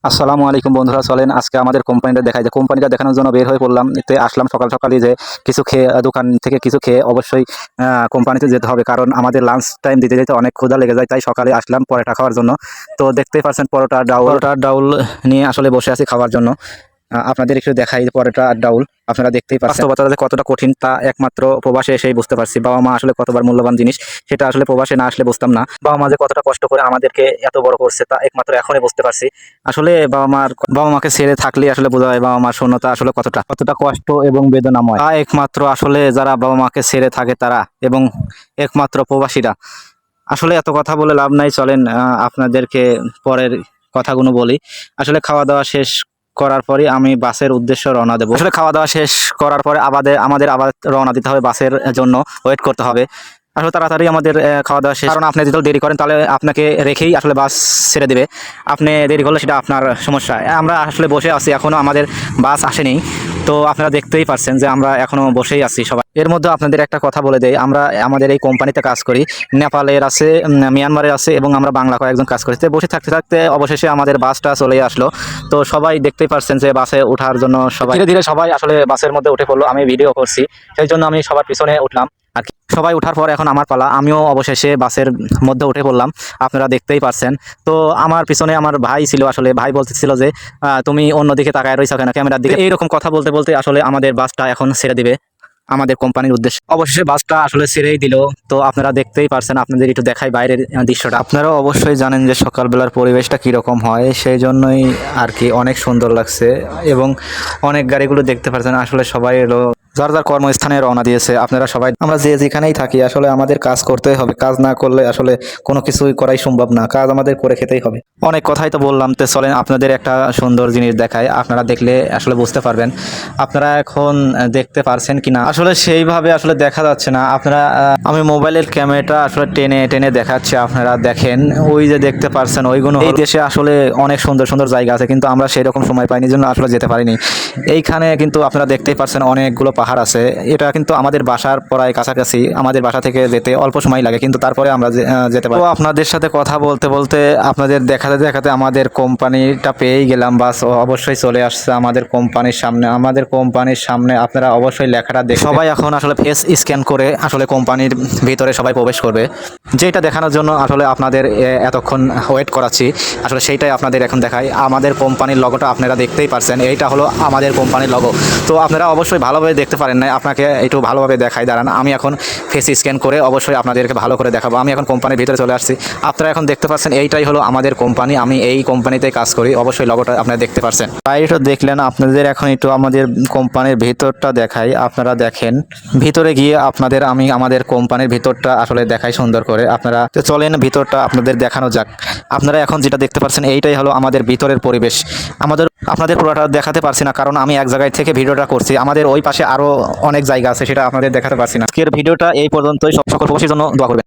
আসসালামু আলাইকুম বন্ধুরা, চলেন আজকে আমাদের কোম্পানিটা দেখাই। যে কোম্পানিটা দেখানোর জন্য বের হয়ে পড়লাম, এতে আসলাম সকাল সকালই যে কিছু খেয়ে দোকান থেকে কিছু খেয়ে অবশ্যই কোম্পানিতে যেতে হবে, কারণ আমাদের লাঞ্চ টাইম দিতে যেতে অনেক ক্ষুধা লেগে যায়। তাই সকালে আসলাম পরোটা খাওয়ার জন্য। তো দেখতেই পাচ্ছেন পরোটা ডাউল নিয়ে আসলে বসে আছি খাওয়ার জন্য। আপনাদের একটু দেখাই পরোটা আর ডাউল। আপনারা দেখতেই পাচ্ছেন বাস্তবতা যে কতটা কঠিন তা একমাত্র প্রবাসে এসেই বুঝতে পারছি। বাবা মা আসলে কতবার মূল্যবান জিনিস, সেটা আসলে প্রবাসে না আসলে বুঝতাম না। বাবা মা যে কতটা কষ্ট করে আমাদেরকে এত বড় করছে তা একমাত্র এখনই বুঝতে পারছি। আসলে বাবা মাকে ছেড়ে থাকলে আসলে বোঝা যায় বাবা মার শূন্যতা আসলে কতটা কতটা কষ্ট এবং বেদনাময়। তা একমাত্র আসলে যারা বাবা মাকে ছেড়ে থাকে তারা, এবং একমাত্র প্রবাসীরা। আসলে এত কথা বলে লাভ নাই, চলেন আপনাদেরকে পরের কথাগুলো বলি। আসলে খাওয়া দাওয়া শেষ করার পরে আমি বাসের উদ্দেশ্যে রওনা দেবো। আসলে খাওয়া দাওয়া শেষ করার পরে আমাদের আবার রওনা দিতে হবে, বাসের জন্য ওয়েট করতে হবে। আসলে তাড়াতাড়ি আমাদের খাওয়া দাওয়া শেষ, কারণ আপনি যদি দেরি করেন তাহলে আপনাকে রেখেই আসলে বাস ছেড়ে দেবে। আপনি দেরি করলে সেটা আপনার সমস্যা। আমরা আসলে বসে আছি, এখনও আমাদের বাস আসেনি। তো আপনারা দেখতেই পারছেন যে আমরা এখনো বসেই আছি সবাই। এর মধ্যে আপনাদের একটা কথা বলে দেই, আমরা আমাদের এই কোম্পানিতে কাজ করি। নেপালের আছে, মিয়ানমারের আছে, এবং আমরা বাংলা কয়েকজন কাজ করি। তো বসে থাকতে থাকতে অবশেষে আমাদের বাসটা চলে আসলো। তো সবাই দেখতেই পারছেন যে বাসে ওঠার জন্য সবাই ধীরে ধীরে সবাই আসলে বাসের মধ্যে উঠে পড়লো। আমি ভিডিও করছি, সেই জন্য আমি সবার পিছনে উঠলাম আর কি। সবাই ওঠার পর এখন আমার পালা, আমিও অবশেষে বাসের মধ্যে উঠে পড়লাম। আপনারা দেখতেই পারছেন। তো আমার পিছনে আমার ভাই ছিল, আসলে ভাই বলতেছিল যে তুমি অন্যদিকে তাকায় রয়েছো কেন ক্যামেরার দিকে। এইরকম কথা বলতে বলতে আসলে আমাদের বাসটা এখন ছেড়ে দিবে আমাদের কোম্পানির উদ্দেশ্যে। অবশেষে বাসটা আসলে ছেড়েই দিল। তো আপনারা দেখতেই পারছেন, আপনাদের একটু দেখাই বাইরের দৃশ্যটা। আপনারাও অবশ্যই জানেন যে সকালবেলার পরিবেশটা কীরকম হয়, সেই জন্যই আর কি অনেক সুন্দর লাগছে। এবং অনেক গাড়িগুলো দেখতে পাচ্ছেন, আসলে সবাই এলো যার যার কর্মস্থানে রওনা দিয়েছে। আপনারা সবাই আমরা যে যেখানেই থাকি আসলে আমাদের কাজ করতেই হবে। কাজ না করলে আসলে কোনো কিছুই করাই সম্ভব না, কাজ আমাদের করে খেতেই হবে। অনেক কথাই তো বললাম, তো চলেন আপনাদের একটা সুন্দর জিনিস দেখায়, আপনারা দেখলে আসলে বুঝতে পারবেন। আপনারা এখন দেখতে পারছেন কিনা আসলে সেইভাবে আসলে দেখা যাচ্ছে না। আপনারা আমি মোবাইলের ক্যামেরাটা আসলে টেনে টেনে দেখাচ্ছি, আপনারা দেখেন। ওই যে দেখতে পারছেন ওইগুলো, এই দেশে আসলে অনেক সুন্দর সুন্দর জায়গা আছে, কিন্তু আমরা সেই রকম সময় পাইনি, জন্য আসলে যেতে পারিনি। এইখানে কিন্তু আপনারা দেখতেই পারছেন অনেকগুলো পাহাড় আছে। এটা কিন্তু আমাদের বাসার প্রায় কাছাকাছি, আমাদের বাসা থেকে যেতে অল্প সময় লাগে, কিন্তু তারপরে আমরা যেতে পারি। তো আপনাদের সাথে কথা বলতে বলতে আপনাদের দেখাতে দেখাতে আমাদের কোম্পানিটা পেয়েই গেলাম। বাস অবশ্যই চলে আসছে আমাদের কোম্পানির সামনে। আমাদের কোম্পানির সামনে আপনারা অবশ্যই লেখাটা দেখে সবাই এখন আসলে ফেস স্ক্যান করে আসলে কোম্পানির ভিতরে সবাই প্রবেশ করবে। যেটা দেখানোর জন্য আসলে আপনাদের এতক্ষণ ওয়েট করাচ্ছি, আসলে সেইটাই আপনাদের এখন দেখাই। আমাদের কোম্পানির লগোটা আপনারা দেখতেই পারছেন, এইটা হলো আমাদের কোম্পানির লগো। তো আপনারা অবশ্যই ভালোভাবে দেখতে পারেন না, আপনাকে একটু ভালোভাবে দেখাই দাঁড়ান। আমি এখন ফেস স্ক্যান করে অবশ্যই আপনাদেরকে ভালো করে দেখাবো। আমি এখন কোম্পানির ভিতরে চলে আসছি, আপনারা এখন দেখতে পাচ্ছেন এইটাই হলো আমাদের কোম্পানি। আমি এই কোম্পানিতে কাজ করি, অবশ্যই লগোটা আপনারা দেখতে পাচ্ছেন। বাইরেটা দেখলেন, আপনাদের এখন একটু আমাদের কোম্পানির ভিতরটা দেখাই। আপনারা দেখেন, ভিতরে গিয়ে আমি আমাদের কোম্পানির ভিতরটা আসলে দেখাই সুন্দর করে। আপনারা তো চলেন ভিতরটা আপনাদের দেখানো যাক। আপনারা এখন যেটা দেখতে পাচ্ছেন এইটাই হলো আমাদের ভিতরের পরিবেশ। আপনাদের পুরোটা দেখাতে পারছি না, কারণ আমি এক জায়গায় থেকে ভিডিওটা করছি। আমাদের ওই পাশে আরো অনেক জায়গা আছে, সেটা আপনাদের দেখাতে পারছি না। আজকের ভিডিওটা এই পর্যন্তই। সকল প্রবাসীর জন্য দোয়া করবেন।